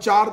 4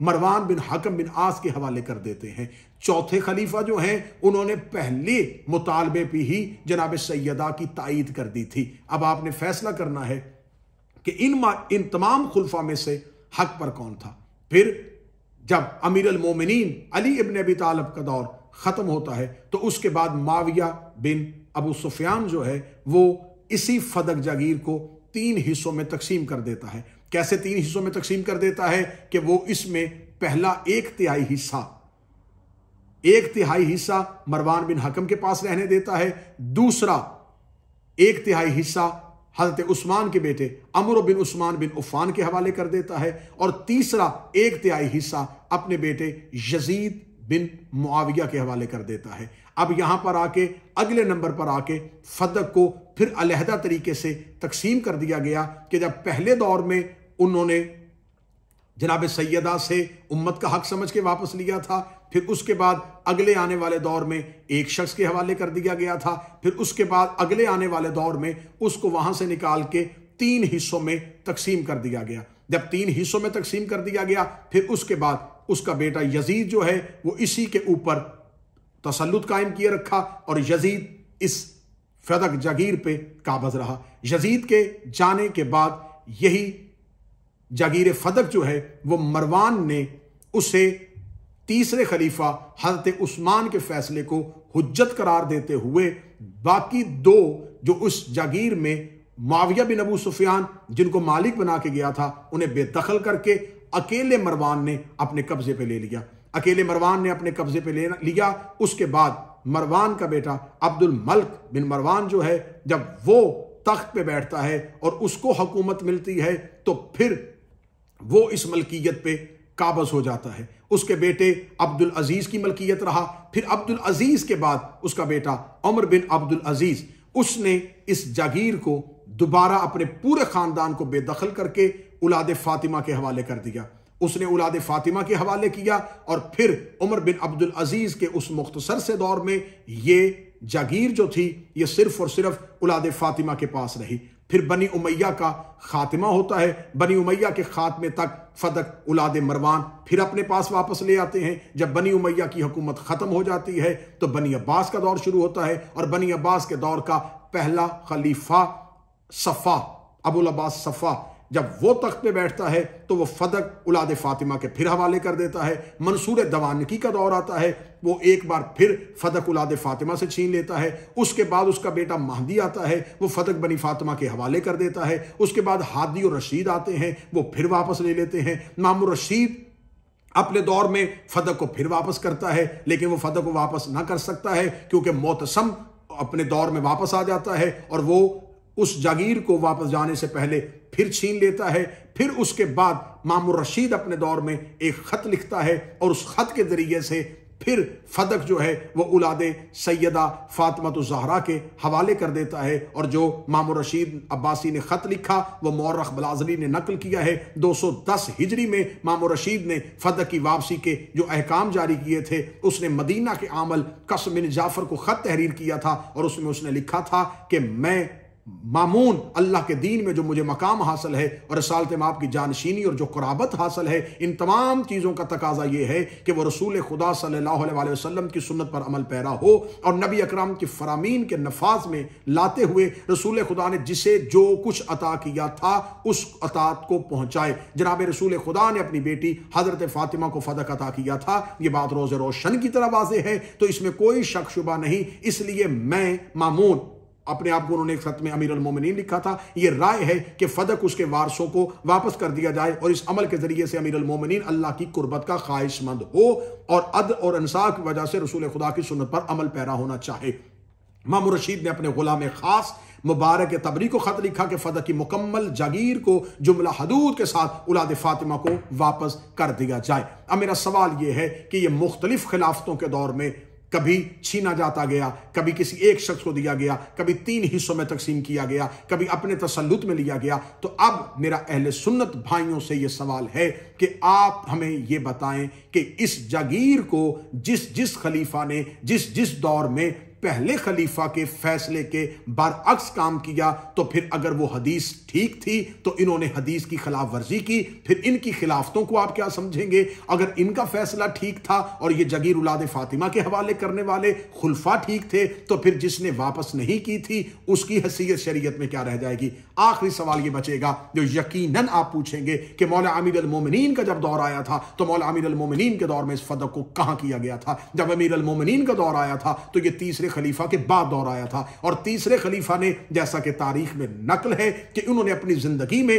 مروان بن حکم بن عاص کے حوالے کر دیتے ہیں۔ چوتھے خلیفہ جو ہیں انہوں نے پہلے مطالبے پہ ہی جناب سیدہ کی تائید کر دی تھی۔ اب آپ نے فیصلہ کرنا ہے کہ ان تمام خلفاء میں سے حق پر کون تھا۔ پھر جب امیر المومنین علی ابن ابی طالب کا دور ختم ہوتا ہے تو اس کے بعد معاویہ بن ابو سفیان جو ہے وہ اسی فدق جاگیر کو 3 حصوں میں تقسیم کر دیتا ہے۔ کیسے 3 حصوں میں تقسیم کر دیتا ہے کہ وہ اس میں پہلا 1/3 حصہ مروان بن حکم کے پاس رہنے دیتا ہے، دوسرا 1/3 حصہ حضرت عثمان کے بیٹے عمرو بن عثمان بن عفان کے حوالے کر دیتا ہے، اور تیسرا 1/3 حصہ اپنے بیٹے یزید بن معاویہ کے حوالے کر دیتا ہے۔ اب یہاں پر آ کے اگلے نمبر پر آ کے فدق کو پھر علیحدہ طریقے سے تقسیم کر دیا گیا کہ جب پہلے دور میں انہوں نے جناب سیدہ سے امت کا حق سمجھ کے واپس لیا تھا، پھر اس کے بعد اگلے آنے والے دور میں ایک شخص کے حوالے کر دیا گیا تھا، پھر اس کے بعد اگلے آنے والے دور میں اس کو وہاں سے نکال کے 3 حصوں میں تقسیم کر دیا گیا۔ جب 3 حصوں میں تقسیم کر دیا گیا پھر اس کے بعد اس کا بیٹا یزید جو ہے وہ اسی کے اوپر تسلط قائم کیے رکھا، اور یزید اس فدق جاگیر پہ قابض رہا۔ یزید کے جانے کے بعد یہی جاگیر فدق جو ہے وہ مروان نے اسے تیسرے خلیفہ حضرت عثمان کے فیصلے کو حجت قرار دیتے ہوئے باقی 2 جو اس جاگیر میں معاویہ بن ابو سفیان جن کو مالک بنا کے گیا تھا انہیں بے دخل کر کے اکیلے مروان نے اپنے قبضے پہ لے لیا۔ اکیلے مروان نے اپنے قبضے پہ لیا۔ اس کے بعد مروان کا بیٹا عبد الملک بن مروان جو ہے جب وہ تخت پہ بیٹھتا ہے اور اس کو حکومت ملتی ہے تو پھر وہ اس ملکیت پہ قابض ہو جاتا ہے۔ اس کے بیٹے عبد العزیز کی ملکیت رہا، پھر عبد العزیز کے بعد اس کا بیٹا عمر بن عبد العزیز، اس نے اس جاگیر کو دوبارہ اپنے پورے خاندان کو بے دخل کر کے اولاد فاطمہ کے حوالے کر دیا۔ اس نے اولاد فاطمہ کے حوالے کیا، اور پھر عمر بن عبد العزیز کے اس مختصر سے دور میں یہ جاگیر جو تھی یہ صرف اور صرف اولاد فاطمہ کے پاس رہی۔ پھر بنی امیہ کا خاتمہ ہوتا ہے، بنی امیہ کے خاتمے تک فدق اولاد مروان پھر اپنے پاس واپس لے آتے ہیں۔ جب بنی امیہ کی حکومت ختم ہو جاتی ہے تو بنی عباس کا دور شروع ہوتا ہے، اور بنی عباس کے دور کا پہلا خلیفہ صفا ابو العباس صفا جب وہ تخت پہ بیٹھتا ہے تو وہ فدق اولاد فاطمہ کے پھر حوالے کر دیتا ہے۔ منصور دوانکی کا دور آتا ہے، وہ ایک بار پھر فدق اولاد فاطمہ سے چھین لیتا ہے۔ اس کے بعد اس کا بیٹا مہدی آتا ہے، وہ فدق بنی فاطمہ کے حوالے کر دیتا ہے۔ اس کے بعد ہادی اور رشید آتے ہیں، وہ پھر واپس لے لیتے ہیں۔ مامون رشید اپنے دور میں فدق کو پھر واپس کرتا ہے، لیکن وہ فدق کو واپس نہ کر سکتا ہے کیونکہ معتصم اپنے دور میں واپس آ جاتا ہے، اور وہ اس جاگیر کو واپس جانے سے پہلے پھر چھین لیتا ہے۔ پھر اس کے بعد مامون رشید اپنے دور میں ایک خط لکھتا ہے، اور اس خط کے ذریعے سے پھر فدق جو ہے وہ اولاد سیدہ فاطمہ الزہرا کے حوالے کر دیتا ہے، اور جو مامون رشید عباسی نے خط لکھا وہ مورخ بلازلی نے نقل کیا ہے۔ 210 ہجری میں مامون رشید نے فدق کی واپسی کے جو احکام جاری کیے تھے اس نے مدینہ کے عامل قاسم بن جعفر کو خط تحریر کیا تھا، اور اس میں اس نے لکھا تھا کہ میں مامون اللہ کے دین میں جو مجھے مقام حاصل ہے اور رسالت مآب کی جانشینی اور جو قرابت حاصل ہے، ان تمام چیزوں کا تقاضا یہ ہے کہ وہ رسول خدا صلی اللہ علیہ وسلم کی سنت پر عمل پیرا ہو، اور نبی اکرم کی فرامین کے نفاذ میں لاتے ہوئے رسول خدا نے جسے جو کچھ عطا کیا تھا اس عطات کو پہنچائے۔ جناب رسول خدا نے اپنی بیٹی حضرت فاطمہ کو فدق عطا کیا تھا، یہ بات روز روشن کی طرح واضح ہے، تو اس میں کوئی شک شبہ نہیں۔ اس لیے میں مامون، اپنے آپ کو انہوں نے ایک خط میں امیر المومنین لکھا تھا، یہ رائے ہے کہ فدق اس کے وارثوں کو واپس کر دیا جائے، اور اس عمل کے ذریعے سے امیر المومنین اللہ کی قربت کا خواہش مند ہو اور عدل اور انصاف کی وجہ سے رسول خدا کی سنت پر عمل پیرا ہونا چاہے۔ مامون رشید نے اپنے غلام خاص مبارک تبری کو خط لکھا کہ فدق کی مکمل جاگیر کو جملہ حدود کے ساتھ اولاد فاطمہ کو واپس کر دیا جائے۔ اب میرا سوال یہ ہے کہ یہ مختلف خلافتوں کے دور میں کبھی چھینا جاتا گیا، کبھی کسی ایک شخص کو دیا گیا، کبھی 3 حصوں میں تقسیم کیا گیا، کبھی اپنے تسلط میں لیا گیا، تو اب میرا اہل سنت بھائیوں سے یہ سوال ہے کہ آپ ہمیں یہ بتائیں کہ اس جاگیر کو جس خلیفہ نے جس دور میں پہلے خلیفہ کے فیصلے کے برعکس کام کیا تو پھر اگر وہ حدیث ٹھیک تھی تو انہوں نے حدیث کی خلاف ورزی کی، پھر ان کی خلافتوں کو آپ کیا سمجھیں گے؟ اگر ان کا فیصلہ ٹھیک تھا اور یہ جگیر اولاد فاطمہ کے حوالے کرنے والے خلفاء ٹھیک تھے تو پھر جس نے واپس نہیں کی تھی اس کی حیثیت شریعت میں کیا رہ جائے گی؟ آخری سوال یہ بچے گا جو یقیناً آپ پوچھیں گے کہ مولا امیر المومنین کا جب دور آیا تھا تو مولا امیر المومنین کے دور میں اس فدق کو کہاں کیا گیا تھا؟ جب امیر المومنین کا دور آیا تھا تو یہ تیسرے خلیفہ کے بعد دور آیا تھا، اور تیسرے خلیفہ نے جیسا کہ تاریخ میں نقل ہے کہ انہوں نے اپنی زندگی میں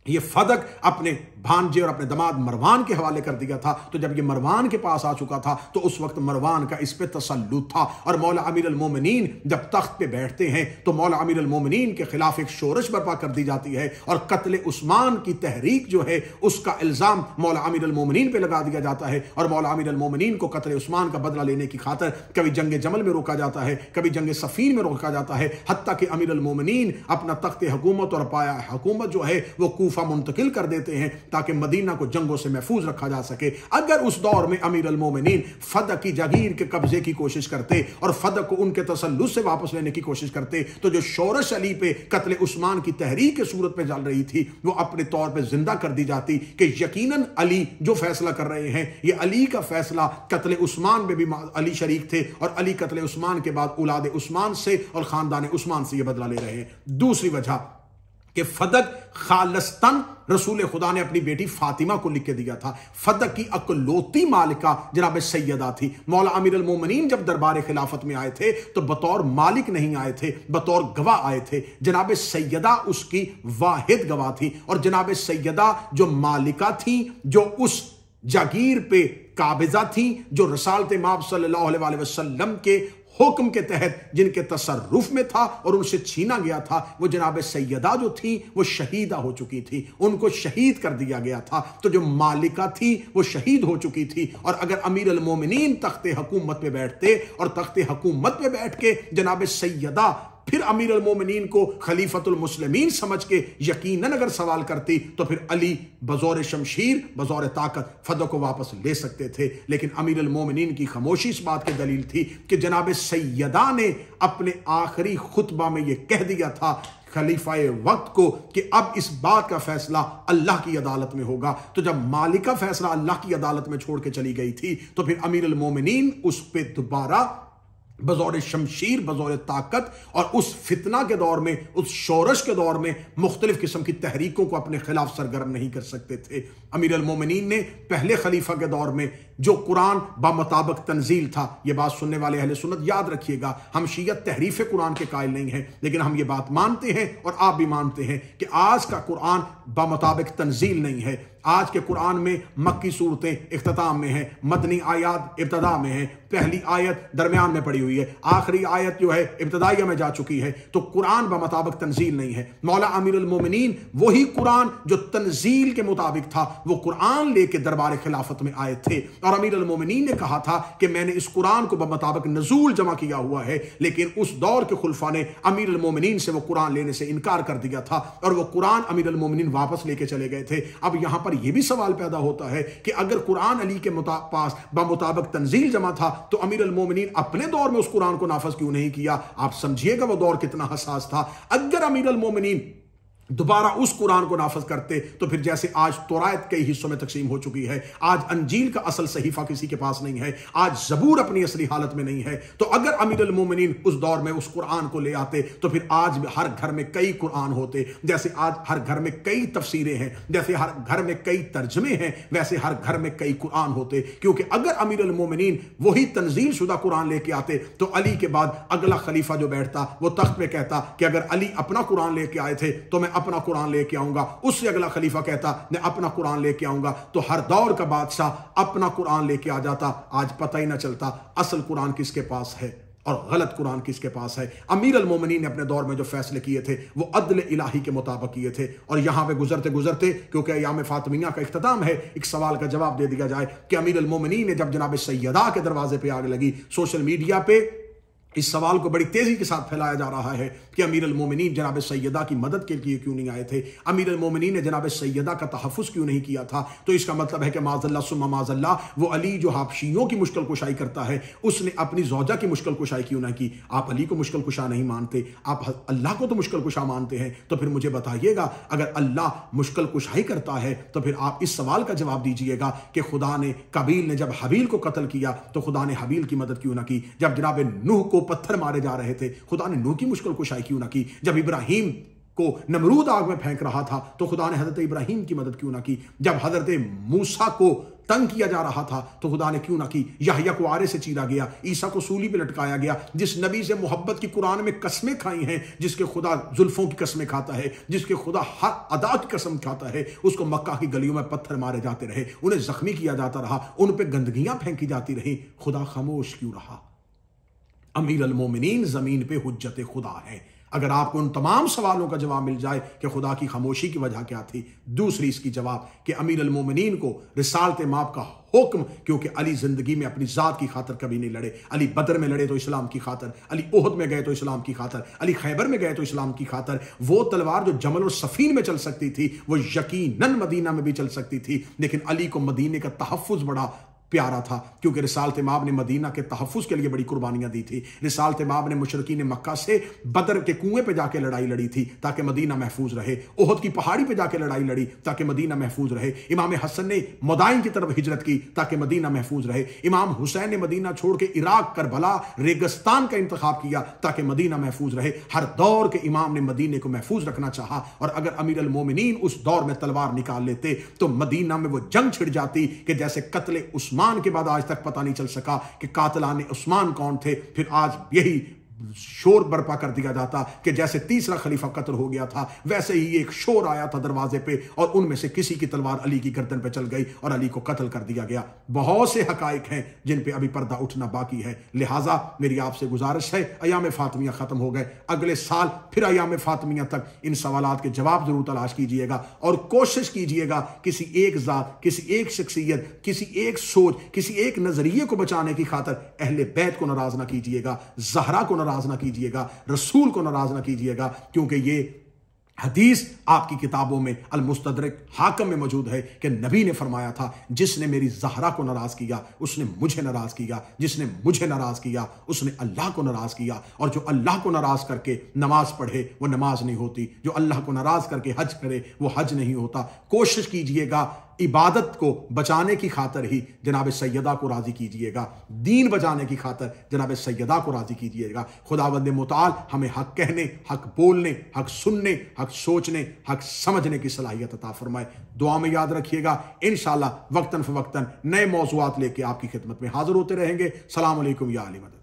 یہ فدق اپنے بھانجے اور اپنے داماد مروان کے حوالے کر دیا تھا۔ تو جب یہ مروان کے پاس آ چکا تھا تو اس وقت مروان کا اس پہ تسلط تھا، اور مولا امیر المومنین جب تخت پہ بیٹھتے ہیں تو مولا امیر المومنین کے خلاف ایک شورش برپا کر دی جاتی ہے، اور قتل عثمان کی تحریک جو ہے اس کا الزام مولا امیر المومنین پہ لگا دیا جاتا ہے، اور مولا امیر المومنین کو قتل عثمان کا بدلہ لینے کی خاطر کبھی جنگ جمل میں روکا جاتا ہے، کبھی جنگ صفین میں روکا جاتا ہے، حتیٰ کہ امیر المومنین اپنا تخت حکومت اور پایا حکومت جو ہے وہ کوفہ منتقل کر دیتے ہیں تاکہ مدینہ کو جنگوں سے محفوظ رکھا جا سکے۔ اگر اس دور میں امیر المومنین فدق کی جاگیر کے قبضے کی کوشش کرتے اور فدق کو ان کے تسلط سے واپس لینے کی کوشش کرتے تو جو شورش علی پہ قتل عثمان کی تحریک کے صورت پہ چل رہی تھی وہ اپنے طور پہ زندہ کر دی جاتی کہ یقیناً علی جو فیصلہ کر رہے ہیں یہ علی کا فیصلہ، قتل عثمان میں بھی علی شریک تھے اور علی قتل عثمان کے بعد اولاد عثمان سے اور خاندان عثمان سے یہ بدلہ لے رہے ہیں۔ دوسری وجہ کہ فدق خالصتاً رسول خدا نے اپنی بیٹی فاطمہ کو لکھ کے دیا تھا۔ فدق کی اکلوتی مالکہ جناب سیدہ تھی۔ مولا امیر المومنین جب دربار خلافت میں آئے تھے تو بطور مالک نہیں آئے تھے، بطور گواہ آئے تھے۔ جناب سیدہ اس کی واحد گواہ تھی، اور جناب سیدہ جو مالکہ تھیں، جو اس جاگیر پہ قابضہ تھیں، جو رسالت مآب صلی اللہ علیہ وسلم کے حکم کے تحت جن کے تصرف میں تھا اور ان سے چھینا گیا تھا، وہ جناب سیدہ جو تھی وہ شہیدہ ہو چکی تھی، ان کو شہید کر دیا گیا تھا۔ تو جو مالکہ تھی وہ شہید ہو چکی تھی، اور اگر امیر المومنین تخت حکومت پہ بیٹھتے اور تخت حکومت پہ بیٹھ کے جناب سیدہ پھر امیر المومنین کو خلیفۃ المسلمین سمجھ کے یقیناً اگر سوال کرتی تو پھر علی بزور شمشیر بزور طاقت فدق کو واپس لے سکتے تھے، لیکن امیر المومنین کی خاموشی اس بات کی دلیل تھی کہ جناب سیدہ نے اپنے آخری خطبہ میں یہ کہہ دیا تھا خلیفہ وقت کو کہ اب اس بات کا فیصلہ اللہ کی عدالت میں ہوگا۔ تو جب مالکہ فیصلہ اللہ کی عدالت میں چھوڑ کے چلی گئی تھی تو پھر امیر المومنین اس پہ دوبارہ بزور شمشیر بزور طاقت اور اس فتنہ کے دور میں، اس شورش کے دور میں مختلف قسم کی تحریکوں کو اپنے خلاف سرگرم نہیں کر سکتے تھے۔ امیر المومنین نے پہلے خلیفہ کے دور میں جو قرآن بمطابق تنزیل تھا، یہ بات سننے والے اہل سنت یاد رکھیے گا، ہم شیعت تحریف قرآن کے قائل نہیں ہیں، لیکن ہم یہ بات مانتے ہیں اور آپ بھی مانتے ہیں کہ آج کا قرآن بمطابق تنزیل نہیں ہے۔ آج کے قرآن میں مکی صورتیں اختتام میں ہیں، مدنی آیات ابتدا میں ہیں، پہلی آیت درمیان میں پڑی ہوئی ہے، آخری آیت جو ہے ابتدائیہ میں جا چکی ہے۔ تو قرآن بمطابق تنزیل نہیں ہے۔ مولا امیر المومنین وہی قرآن جو تنزیل کے مطابق تھا وہ قرآن لے کے دربار خلافت میں آئے تھے، اور امیر المومنین نے کہا تھا کہ میں نے اس قرآن کو بمطابق نزول جمع کیا ہوا ہے، لیکن اس دور کے خلفاء نے امیر المومنین سے وہ قرآن لینے سے انکار کر دیا تھا، اور وہ قرآن امیر المومنین واپس لے کے چلے گئے تھے۔ اب یہاں پر یہ بھی سوال پیدا ہوتا ہے کہ اگر قرآن علی کے پاس بمطابق تنزیل جمع تھا تو امیر المومنین اپنے دور میں اس قرآن کو نافذ کیوں نہیں کیا؟ آپ سمجھیے گا وہ دور کتنا حساس تھا۔ اگر امیر المومنین دوبارہ اس قرآن کو نافذ کرتے تو پھر جیسے آج تورات کئی حصوں میں تقسیم ہو چکی ہے، آج انجیل کا اصل صحیفہ کسی کے پاس نہیں ہے، آج زبور اپنی اصلی حالت میں نہیں ہے، تو اگر امیر المومنین اس دور میں اس قرآن کو لے آتے تو پھر آج ہر گھر میں کئی قرآن ہوتے، جیسے آج ہر گھر میں کئی تفسیریں ہیں، جیسے ہر گھر میں کئی ترجمے ہیں، ویسے ہر گھر میں کئی قرآن ہوتے۔ کیونکہ اگر امیر المومنین وہی تنزیل شدہ قرآن لے کے آتے تو علی کے بعد اگلا خلیفہ جو بیٹھتا وہ تخت پہ کہتا کہ اگر علی اپنا قرآن لے کے آئے تھے تو میں اپنا قرآن لے کے آؤں گا، اس سے اگلا خلیفہ کہتا میں اپنا قرآن لے کے آؤں گا، تو ہر دور کا بادشاہ اپنا قرآن لے کے آ جاتا۔ آج پتہ ہی نہ چلتا اصل قرآن کس کے پاس ہے اور غلط قرآن کس کے پاس ہے۔ امیر المومنین نے اپنے دور میں جو فیصلے کیے تھے وہ عدل الہی کے مطابق کیے تھے، اور یہاں پہ گزرتے گزرتے کیونکہ ایام فاطمیہ کا اختتام ہے، ایک سوال کا جواب دے دیا جائے کہ امیر المومنین نے جب جناب سیدہ کے دروازے پہ آگ لگی، سوشل میڈیا پہ اس سوال کو بڑی تیزی کے ساتھ پھیلایا جا رہا ہے کہ امیر المومنین جناب سیدہ کی مدد کے لیے کیوں نہیں آئے تھے، امیر المومنین نے جناب سیدہ کا تحفظ کیوں نہیں کیا تھا۔ تو اس کا مطلب ہے کہ معاذ اللہ ثم معاذ اللہ وہ علی جو حبشیوں کی مشکل کشائی کرتا ہے اس نے اپنی زوجہ کی مشکل کشائی کیوں نہ کی۔ آپ علی کو مشکل کشا نہیں مانتے، آپ اللہ کو تو مشکل کشا مانتے ہیں، تو پھر مجھے بتائیے گا اگر اللہ مشکل کشائی کرتا ہے تو پھر آپ اس سوال کا جواب دیجئے گا کہ خدا نے قابیل نے جب حابیل کو قتل کیا تو خدا نے حابیل کی مدد کیوں نہ کی، جب جناب نوح کو پتھر مارے جا رہے تھے خدا نے نوح کی مشکل کشائی کیوں نہ کی، جب ابراہیم کو نمرود آگ میں پھینک رہا تھا تو خدا نے حضرت ابراہیم کی مدد کیوں نہ کی، جب حضرت موسیٰ کو تنگ کیا جا رہا تھا تو خدا نے کیوں نہ کی، یحییٰ کو آرے سے چیرا گیا، عیسیٰ کو سولی پہ لٹکایا گیا، جس نبی سے محبت کی قرآن میں قسمیں کھائی ہیں، جس کے خدا زلفوں کی قسمیں کھاتا ہے، جس کے خدا ہر ادا کی قسم کھاتا ہے، اس کو مکہ کی گلیوں میں پتھر مارے جاتے رہے، انہیں زخمی کیا جاتا رہا، ان پہ گندگیاں پھینکی جاتی رہیں، خدا خاموش کیوں رہا؟ امیر المومنین زمین پہ حجت خدا ہے۔ اگر آپ کو ان تمام سوالوں کا جواب مل جائے کہ خدا کی خاموشی کی وجہ کیا تھی، دوسری اس کی جواب کہ امیر المومنین کو رسالت مآب کا حکم، کیونکہ علی زندگی میں اپنی ذات کی خاطر کبھی نہیں لڑے، علی بدر میں لڑے تو اسلام کی خاطر، علی احد میں گئے تو اسلام کی خاطر، علی خیبر میں گئے تو اسلام کی خاطر، وہ تلوار جو جمل اور صفین میں چل سکتی تھی وہ یقیناً مدینہ میں بھی چل سکتی تھی، لیکن علی کو مدینے کا تحفظ بڑا پیارا تھا، کیونکہ رسالت مآب نے مدینہ کے تحفظ کے لیے بڑی قربانیاں دی تھی۔ رسالت مآب نے مشرکین مکہ سے بدر کے کنویں پہ جا کے لڑائی لڑی تھی تاکہ مدینہ محفوظ رہے، احد کی پہاڑی پہ جا کے لڑائی لڑی تاکہ مدینہ محفوظ رہے، امام حسن نے مدائن کی طرف ہجرت کی تاکہ مدینہ محفوظ رہے، امام حسین نے مدینہ چھوڑ کے عراق کربلا ریگستان کا انتخاب کیا تاکہ مدینہ محفوظ رہے۔ ہر دور کے امام نے مدینے کو محفوظ رکھنا چاہا، اور اگر امیر المومنین اس دور میں تلوار نکال لیتے تو مدینہ میں وہ جنگ چھڑ جاتی کہ جیسے قتل عثمان کے بعد آج تک پتہ نہیں چل سکا کہ قاتلان عثمان کون تھے، پھر آج یہی شور برپا کر دیا جاتا کہ جیسے تیسرا خلیفہ قتل ہو گیا تھا، ویسے ہی ایک شور آیا تھا دروازے پہ اور ان میں سے کسی کی تلوار علی کی گردن پہ چل گئی اور علی کو قتل کر دیا گیا۔ بہت سے حقائق ہیں جن پہ ابھی پردہ اٹھنا باقی ہے، لہٰذا میری آپ سے گزارش ہے، ایام فاطمیہ ختم ہو گئے، اگلے سال پھر ایام فاطمیہ تک ان سوالات کے جواب ضرور تلاش کیجئے گا اور کوشش کیجئے گا کسی ایک ذات، کسی ایک شخصیت، کسی ایک سوچ، کسی ایک نظریے کو بچانے کی خاطر اہل بیت کو ناراض نہ کیجئے گا، زہرا کو ناراض نہ کیجئے گا، رسول کو ناراض نہ کیجئے گا، کیونکہ یہ حدیث آپ کی کتابوں میں المستدرک حاکم میں موجود ہے کہ نبی نے فرمایا تھا جس نے میری زہرا کو ناراض کیا اس نے مجھے ناراض کیا، جس نے مجھے ناراض کیا اس نے اللہ کو ناراض کیا، اور جو اللہ کو ناراض کر کے نماز پڑھے وہ نماز نہیں ہوتی، جو اللہ کو ناراض کر کے حج کرے وہ حج نہیں ہوتا۔ کوشش کیجئے گا عبادت کو بچانے کی خاطر ہی جناب سیدہ کو راضی کیجئے گا، دین بچانے کی خاطر جناب سیدہ کو راضی کیجئے گا۔ خداوند متعال ہمیں حق کہنے، حق بولنے، حق سننے، حق سوچنے، حق سمجھنے کی صلاحیت عطا فرمائے۔ دعا میں یاد رکھیے گا، انشاءاللہ وقتاً فوقتاً نئے موضوعات لے کے آپ کی خدمت میں حاضر ہوتے رہیں گے۔ السلام علیکم یا علی مدد۔